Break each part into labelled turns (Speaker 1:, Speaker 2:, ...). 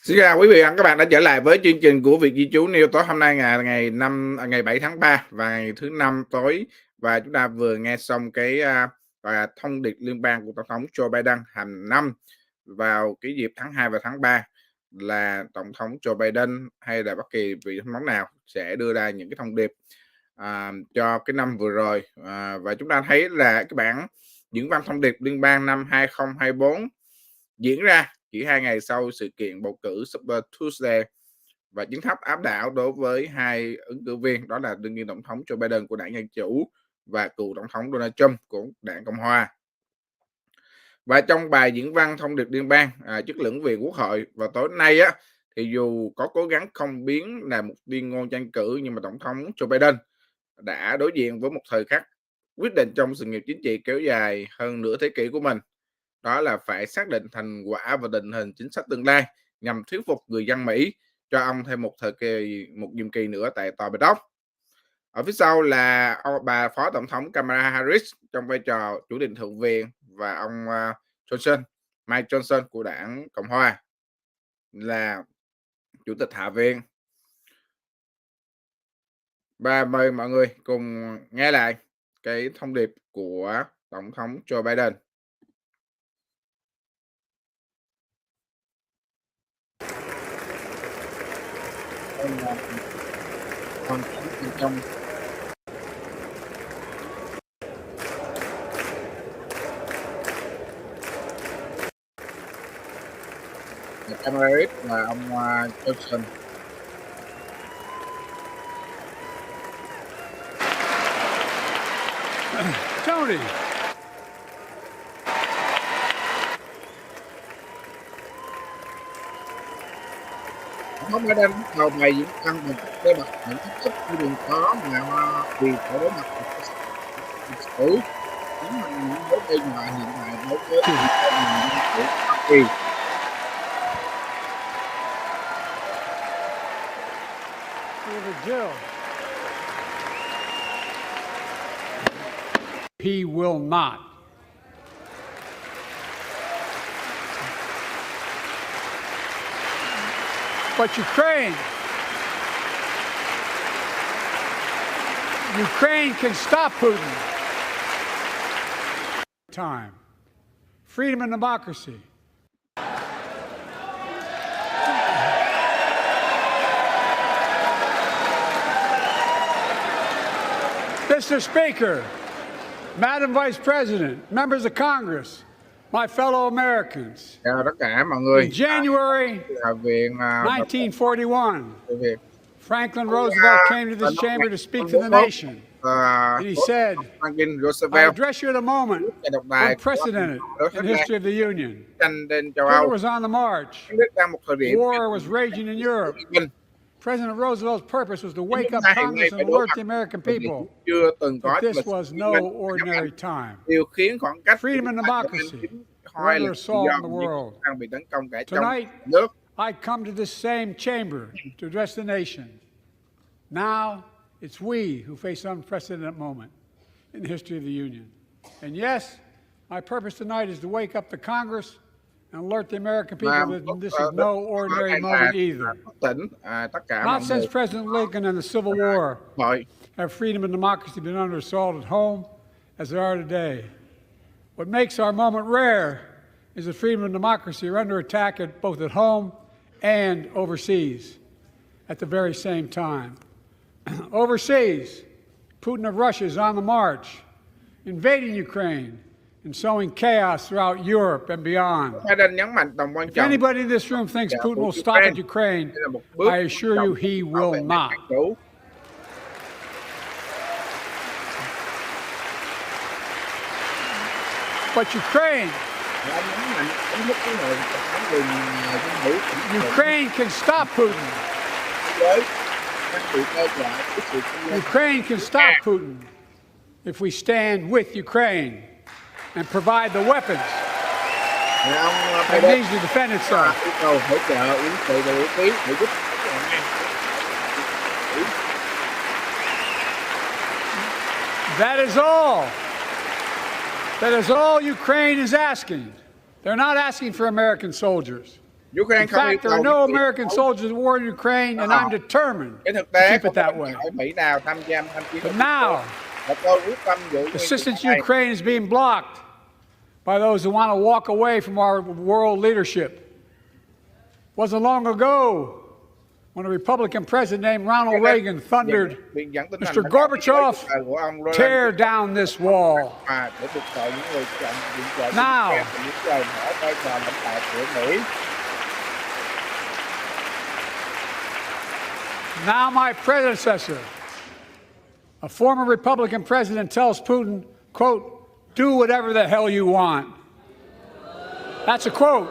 Speaker 1: Xin chào quý vị và các bạn đã trở lại với chương trình của Việt Di trú News tối hôm nay ngày 7 tháng 3 và ngày thứ Năm tối, và chúng ta vừa nghe xong gọi là thông điệp liên bang của Tổng thống Joe Biden hàng năm vào cái dịp tháng 2 và tháng 3, là Tổng thống Joe Biden hay là bất kỳ vị tổng thống nào sẽ đưa ra những cái thông điệp cho cái năm vừa rồi, và chúng ta thấy là cái bản diễn văn thông điệp liên bang năm 2024 diễn ra chỉ 2 ngày sau sự kiện bầu cử Super Tuesday và chiến thắng áp đảo đối với hai ứng cử viên, đó là đương kim tổng thống Joe Biden của đảng Dân Chủ và cựu tổng thống Donald Trump của đảng Cộng Hòa. Và trong bài diễn văn thông điệp liên bang trước lưỡng viện Quốc hội vào tối nay thì dù có cố gắng không biến là một tuyên ngôn tranh cử, nhưng mà tổng thống Joe Biden đã đối diện với một thời khắc quyết định trong sự nghiệp chính trị kéo dài hơn nửa thế kỷ của mình. Đó là phải xác định thành quả và định hình chính sách tương lai nhằm thuyết phục người dân Mỹ cho ông thêm một nhiệm kỳ nữa tại Tòa Bạch Ốc. Ở phía sau là bà Phó Tổng thống Kamala Harris trong vai trò chủ tịch Thượng viện, và ông Mike Johnson của đảng Cộng Hòa là chủ tịch Hạ viện. Và mời mọi người cùng nghe lại cái thông điệp của Tổng thống Joe Biden. Còn trong Kamala Harris và ông Johnson.
Speaker 2: Tony.
Speaker 1: Ông Biden bắt đầu bài diễn văn bằng cách đối mặt những thách thức chưa từng có mà vì phải đối mặt với lịch sử, chính là những mối đe dọa hiện tại đối với nền dân chủ Hoa Kỳ.
Speaker 2: He will not. But Ukraine can stop Putin. Time. Freedom and democracy. Mr. Speaker, Madam Vice President, members of Congress, my fellow Americans.
Speaker 1: Chào tất cả mọi người.
Speaker 2: In January 1941, Franklin Roosevelt came to this chamber to speak to the nation. And he said, I address you at a moment unprecedented in the history of the Union. Hitler was on the march. War was raging in Europe. President Roosevelt's purpose was to wake up Congress and alert the American people that this was no ordinary time. Freedom and democracy were under assault in the world. Tonight, I come to this same chamber to address the nation. Now, it's we who face an unprecedented moment in the history of the Union. And yes, my purpose tonight is to wake up the Congress and alert the American people that this is no ordinary moment either. Not since President Lincoln and the Civil War have freedom and democracy been under assault at home as they are today. What makes our moment rare is that freedom and democracy are under attack both at home and overseas at the very same time. Overseas, Putin of Russia is on the march, invading Ukraine and sowing chaos throughout Europe and beyond. If anybody in this room thinks Putin will stop at Ukraine, I assure you he will not. But Ukraine can stop Putin. Ukraine can stop Putin if we stand with Ukraine and provide the weapons it needs to defend itself. That is all. That is all Ukraine is asking. They're not asking for American soldiers.
Speaker 1: Ukraine
Speaker 2: In
Speaker 1: không yêu
Speaker 2: fact, there
Speaker 1: cầu
Speaker 2: are no
Speaker 1: Mỹ
Speaker 2: American soldiers at war in Ukraine, and I'm determined
Speaker 1: Trên thực
Speaker 2: to
Speaker 1: tế
Speaker 2: keep
Speaker 1: không
Speaker 2: it
Speaker 1: có
Speaker 2: that
Speaker 1: binh
Speaker 2: way.
Speaker 1: đội Mỹ nào tham chiến
Speaker 2: But now,
Speaker 1: và tôi quyết tâm giữ nguyên
Speaker 2: assistance to
Speaker 1: này.
Speaker 2: Ukraine is being blocked by those who want to walk away from our world leadership. It wasn't long ago when a Republican president named Ronald Reagan thundered, Mr. Gorbachev, tear down this wall. Now my predecessor, a former Republican president, tells Putin, quote, do whatever the hell you want. That's a quote.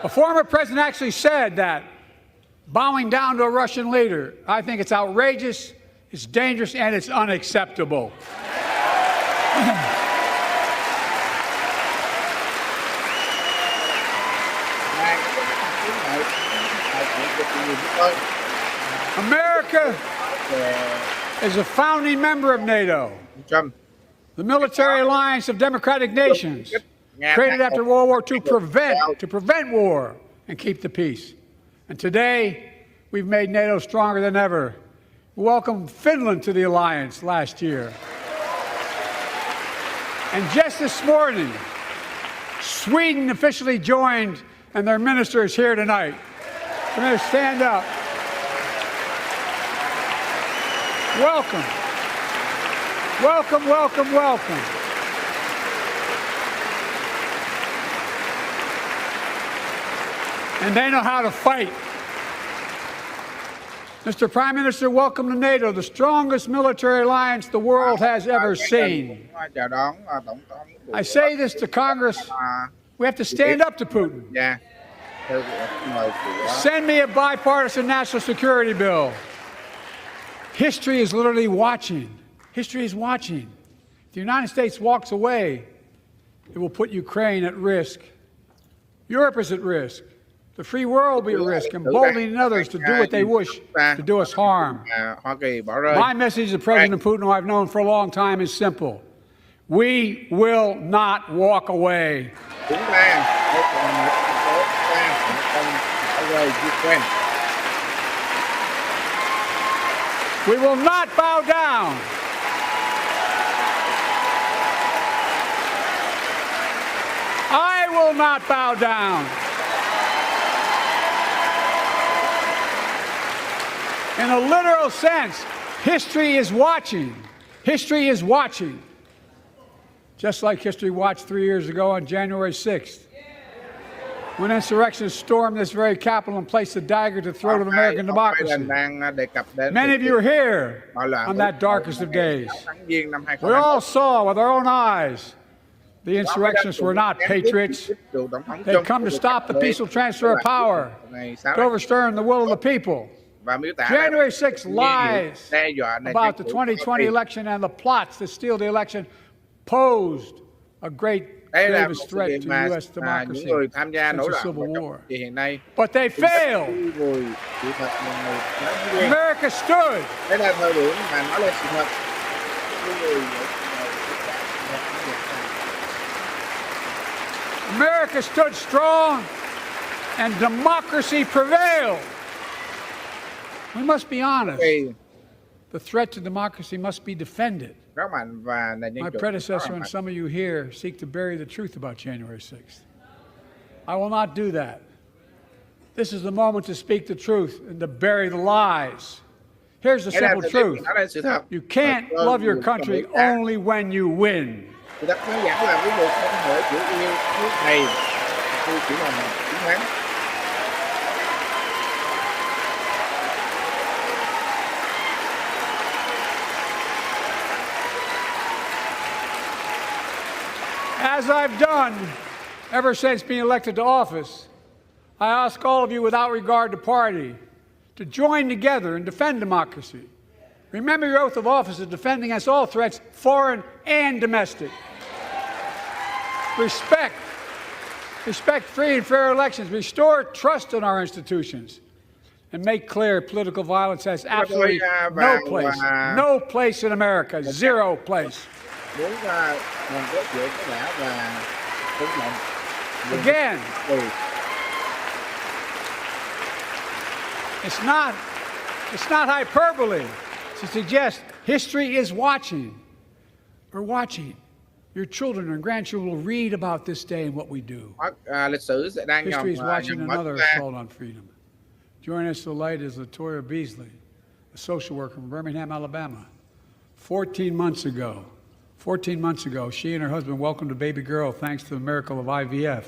Speaker 2: A former president actually said that, bowing down to a Russian leader. I think it's outrageous, it's dangerous, and it's unacceptable. America is a founding member of NATO, the military alliance of democratic nations, created after World War II to prevent war and keep the peace. And today, we've made NATO stronger than ever. We welcomed Finland to the alliance last year. And just this morning, Sweden officially joined, and their minister is here tonight. Come here, stand up. Welcome. Welcome, welcome, welcome. And they know how to fight. Mr. Prime Minister, welcome to NATO, the strongest military alliance the world has ever seen. I say this to Congress, we have to stand up to Putin. Send me a bipartisan national security bill. History is literally watching. History is watching. If the United States walks away, it will put Ukraine at risk. Europe is at risk. The free world will be at risk, emboldening others to do what they wish to do us harm. My message to President Putin, who I've known for a long time, is simple. We will not walk away. We will not bow down. I will not bow down. In a literal sense, history is watching. History is watching. Just like history watched 3 years ago on January 6th, when insurrectionists stormed this very Capitol and placed a dagger to the throat of American democracy. Many of you were here on that darkest of days. We all saw with our own eyes the insurrectionists were not patriots. They'd come to stop the peaceful transfer of power, to overturn the will of the people. January 6th lies about the 2020 election and the plots to steal the election posed a great grievous threat to U.S. democracy since the Civil War. But they failed. America stood. America stood strong and democracy prevailed. We must be honest. The threat to democracy must be defended. My predecessor and some of you here seek to bury the truth about January 6th. I will not do that. This is the moment to speak the truth and to bury the lies. Here's the simple truth. You can't love your country only when you win. As I've done ever since being elected to office, I ask all of you without regard to party to join together and defend democracy. Remember your oath of office to defend against all threats, foreign and domestic. Respect free and fair elections, restore trust in our institutions, and make clear political violence has absolutely no place in America, zero place. Again, It's not hyperbole to suggest history is watching. We're watching. Your children and grandchildren will read about this day and what we do.
Speaker 1: Lịch sử sẽ đang
Speaker 2: History is watching
Speaker 1: nhằm mở
Speaker 2: another
Speaker 1: ra.
Speaker 2: assault on freedom. Joining us tonight is Latoya Beasley, a social worker from Birmingham, Alabama. 14 months ago, she and her husband welcomed a baby girl thanks to the miracle of IVF.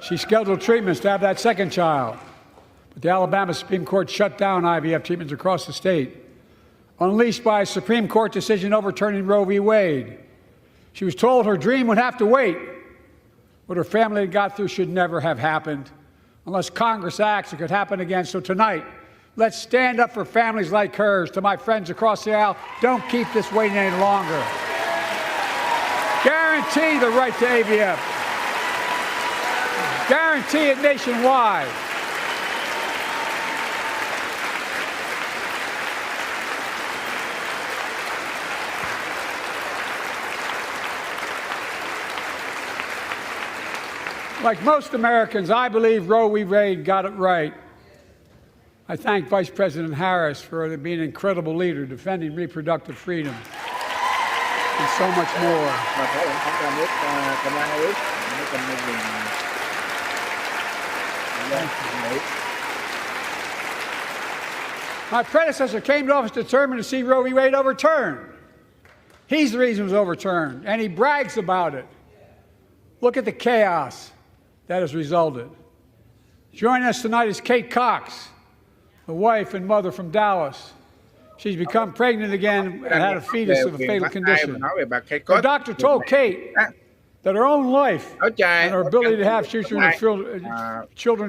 Speaker 2: She scheduled treatments to have that second child, but the Alabama Supreme Court shut down IVF treatments across the state, unleashed by a Supreme Court decision overturning Roe v. Wade. She was told her dream would have to wait. What her family had got through should never have happened. Unless Congress acts, it could happen again. So tonight, let's stand up for families like hers. To my friends across the aisle, don't keep this waiting any longer. Guarantee the right to AVF. Guarantee it nationwide. Like most Americans, I believe Roe v. Wade got it right. I thank Vice President Harris for being an incredible leader, defending reproductive freedom, and so much more. My predecessor came to office determined to see Roe v. Wade overturned. He's the reason it was overturned, and he brags about it. Look at the chaos that has resulted. Joining us tonight is Kate Cox, the wife and mother from Dallas. She's become pregnant again and had a fetus of a fatal condition. The doctor told Kate that her own life and her ability to have children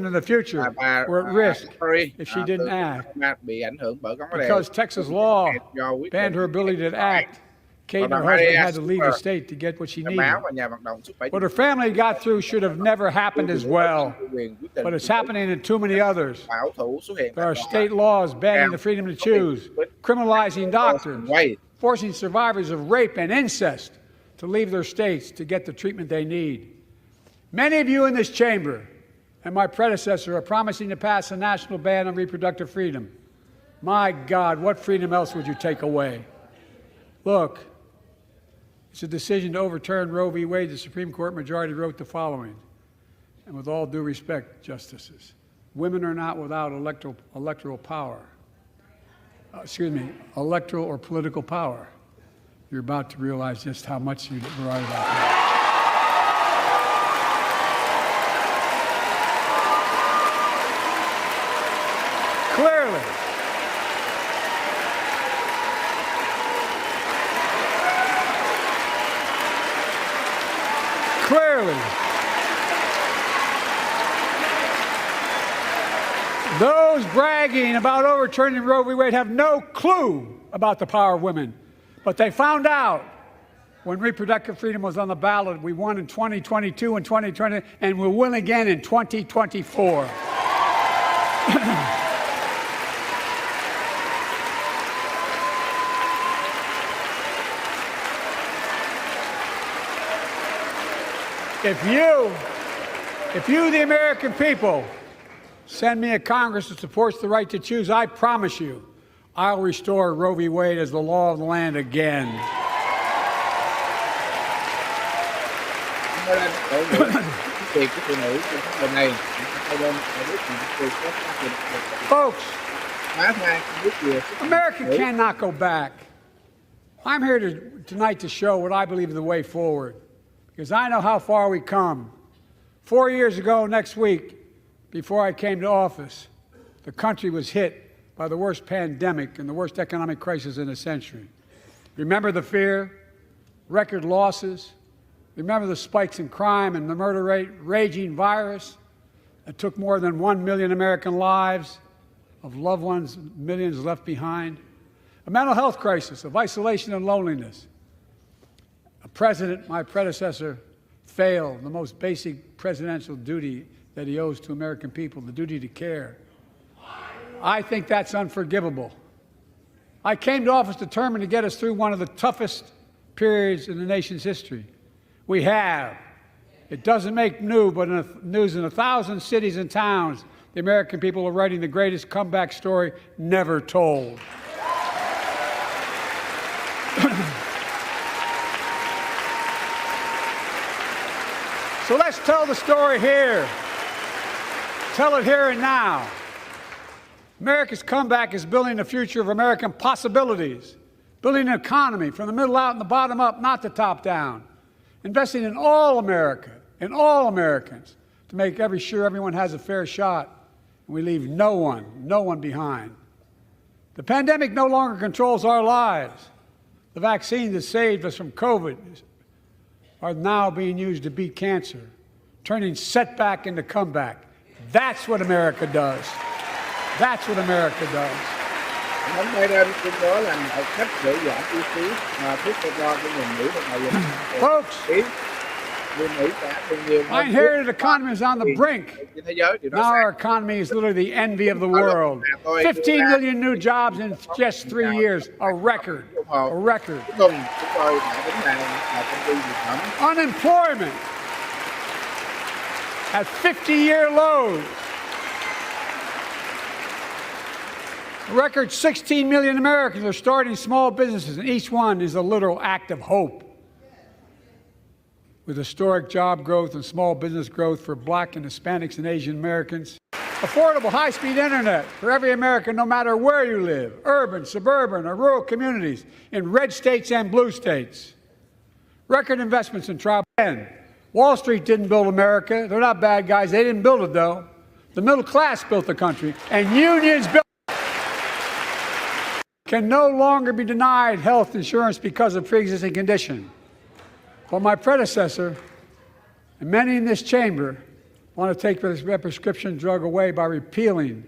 Speaker 2: in the future were at risk if she didn't act. Because Texas law banned her ability to act, Kate and her husband had to leave the state to get what she needed. What her family got through should have never happened as well, but it's happening in too many others. There are state laws banning the freedom to choose, criminalizing doctors, forcing survivors of rape and incest to leave their states to get the treatment they need. Many of you in this chamber and my predecessor are promising to pass a national ban on reproductive freedom. My God, what freedom else would you take away? Look, it's a decision to overturn Roe v. Wade. The Supreme Court majority wrote the following, and with all due respect, justices, women are not without electoral power. Electoral or political power. You're about to realize just how much you were right about that. Clearly, those bragging about overturning Roe v. Wade have no clue about the power of women. But they found out when reproductive freedom was on the ballot. We won in 2022 and 2020, and we'll win again in 2024. If you, the American people, send me a Congress that supports the right to choose, I promise you, I'll restore Roe v. Wade as the law of the land again. Folks, America cannot go back. I'm here tonight to show what I believe is the way forward, because I know how far we come. 4 years ago next week, before I came to office, the country was hit by the worst pandemic and the worst economic crisis in a century. Remember the fear, record losses? Remember the spikes in crime and the murder rate, raging virus that took more than 1 million American lives, of loved ones, millions left behind? A mental health crisis of isolation and loneliness. A president, my predecessor, failed the most basic presidential duty that he owes to American people, the duty to care. I think that's unforgivable. I came to office determined to get us through one of the toughest periods in the nation's history. We have. It doesn't make news, but news in 1,000 cities and towns, the American people are writing the greatest comeback story never told. So let's tell the story here. Tell it here and now. America's comeback is building the future of American possibilities, building an economy from the middle out and the bottom up, not the top down, investing in all America, in all Americans, to make sure everyone has a fair shot, and we leave no one behind. The pandemic no longer controls our lives. The vaccines that saved us from COVID are now being used to beat cancer, turning setback into comeback. That's what America does. That's what America does.
Speaker 1: Thống Biden tuyên bố là mọi cách để giảm chi phí thuốc cho người Mỹ và người
Speaker 2: Folks, my inherited economy is on the brink. Now our economy is literally the envy of the world. 15 million new jobs in just 3 years, a record, a record. Unemployment at 50-year lows. A record 16 million Americans are starting small businesses, and each one is a literal act of hope. With historic job growth and small business growth for Black and Hispanics and Asian Americans. Affordable high-speed internet for every American, no matter where you live, urban, suburban, or rural communities, in red states and blue states. Record investments in tribal. Wall Street didn't build America. They're not bad guys. They didn't build it, though. The middle class built the country, and unions built can no longer be denied health insurance because of pre-existing condition. But my predecessor, and many in this chamber, want to take this prescription drug away by repealing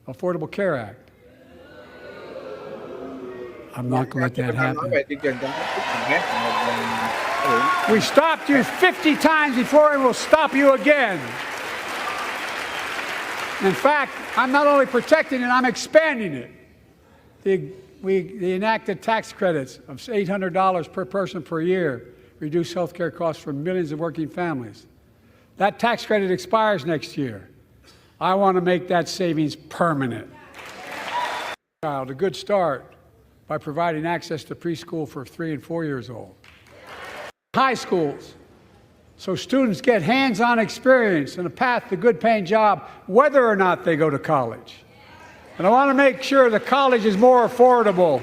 Speaker 2: the Affordable Care Act. I'm not going to let that happen. We stopped you 50 times before, and we'll stop you again. In fact, I'm not only protecting it, I'm expanding it. We enacted tax credits of $800 per person per year, reduce health care costs for millions of working families. That tax credit expires next year. I want to make that savings permanent. A good start by providing access to preschool for 3 and 4 years old. High schools, so students get hands-on experience and a path to a good-paying job, whether or not they go to college. And I want to make sure the college is more affordable.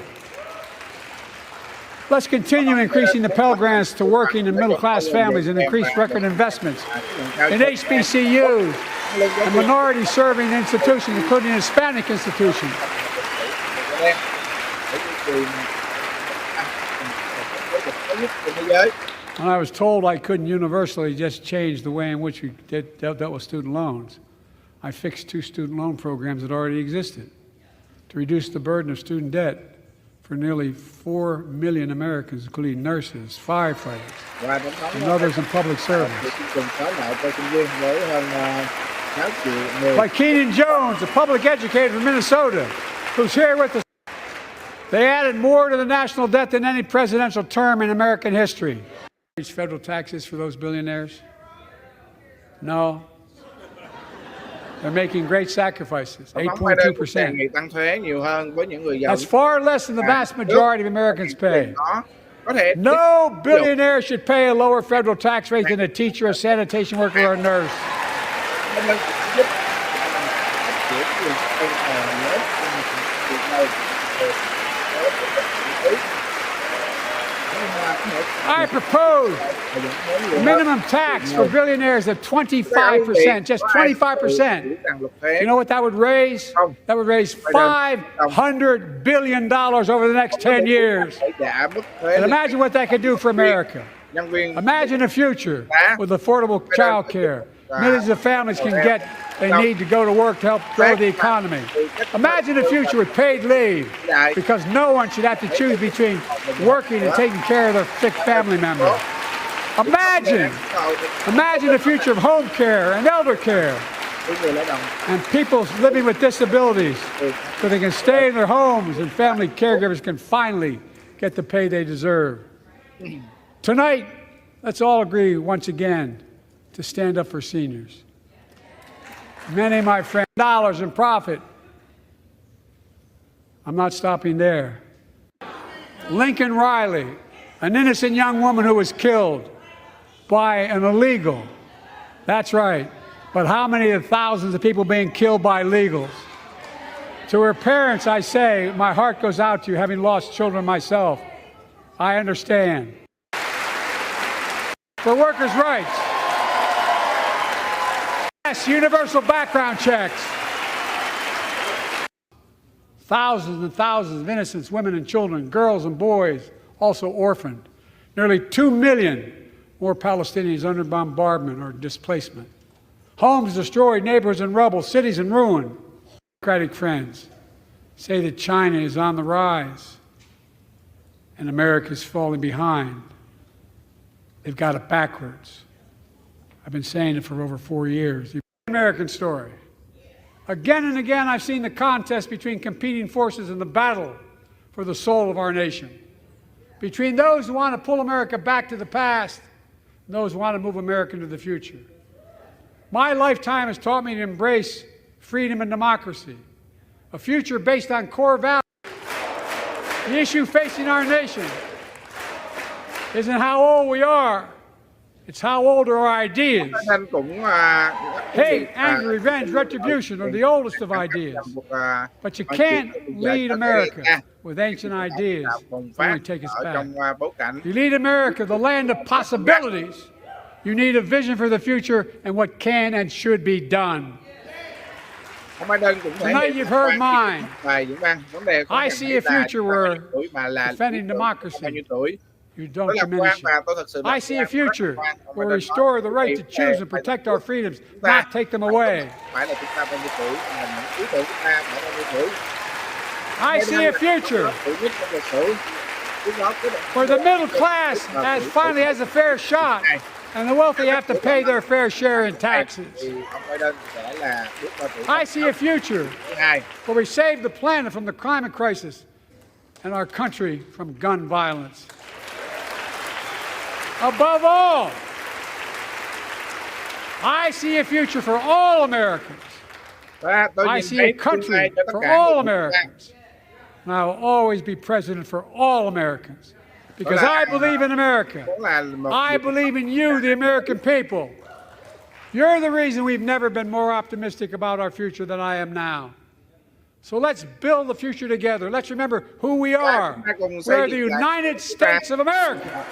Speaker 2: Let's continue increasing the Pell Grants to working and middle-class families and increase record investments in HBCUs and minority-serving institutions, including Hispanic institutions. When I was told I couldn't universally just change the way in which we dealt with student loans, I fixed 2 student loan programs that already existed to reduce the burden of student debt for nearly 4 million Americans, including nurses, firefighters, and others in public service. Like Keenan Jones, a public educator from Minnesota, who's here with us. They added more to the national debt than any presidential term in American history. Federal taxes for those billionaires? No. They're making great sacrifices, 8.2%. That's far less than the vast majority of Americans pay. No billionaire should pay a lower federal tax rate than a teacher, a sanitation worker, or a nurse. I propose minimum tax for billionaires at 25%, just 25%. You know what that would raise? That would raise $500 billion over the next 10 years. And imagine what that could do for America. Imagine a future with affordable child care. Millions of families can get they need to go to work to help grow the economy. Imagine a future with paid leave, because no one should have to choose between working and taking care of their sick family member. Imagine a future of home care and elder care, and people living with disabilities so they can stay in their homes and family caregivers can finally get the pay they deserve. Tonight, let's all agree once again to stand up for seniors. Many, my friend, dollars in profit. I'm not stopping there. Lincoln Riley, an innocent young woman who was killed by an illegal. That's right. But how many of the thousands of people being killed by illegals? To her parents, I say, my heart goes out to you, having lost children myself. I understand. For workers' rights. Yes, universal background checks. Thousands and thousands of innocents, women and children, girls and boys, also orphaned. Nearly 2 million more Palestinians under bombardment or displacement. Homes destroyed, neighborhoods in rubble, cities in ruin. Democratic friends say that China is on the rise and America is falling behind. They've got it backwards. I've been saying it for over 4 years. The American story. Again and again, I've seen the contest between competing forces in the battle for the soul of our nation. Between those who want to pull America back to the past and those who want to move America into the future. My lifetime has taught me to embrace freedom and democracy, a future based on core values. The issue facing our nation isn't how old we are, it's how old are our ideas. Hate, anger, revenge, retribution are the oldest of ideas. But you can't lead America with ancient ideas. Only take us back. You lead America, the land of possibilities. You need a vision for the future and what can and should be done. Tonight you've heard mine. I see a future where defending democracy, you don't diminish it. I see a future where we restore the right to choose and protect our freedoms, not take them away. I see a future where the middle class finally has a fair shot and the wealthy have to pay their fair share in taxes. I see a future where we save the planet from the climate crisis and our country from gun violence. Above all, I see a future for all Americans. I see a country for all Americans. And I will always be president for all Americans. Because I believe in America. I believe in you, the American people. You're the reason we've never been more optimistic about our future than I am now. So let's build the future together. Let's remember who we are. We're the United States of America.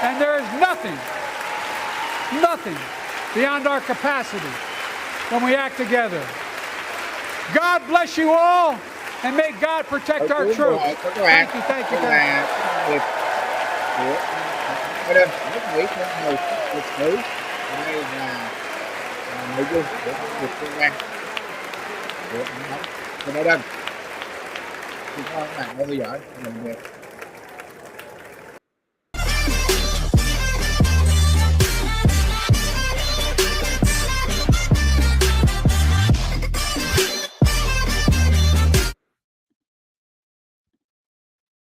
Speaker 2: And there is nothing beyond our capacity when we act together. God bless you all, and may God protect our troops. Thank you, thank you, thank
Speaker 1: you.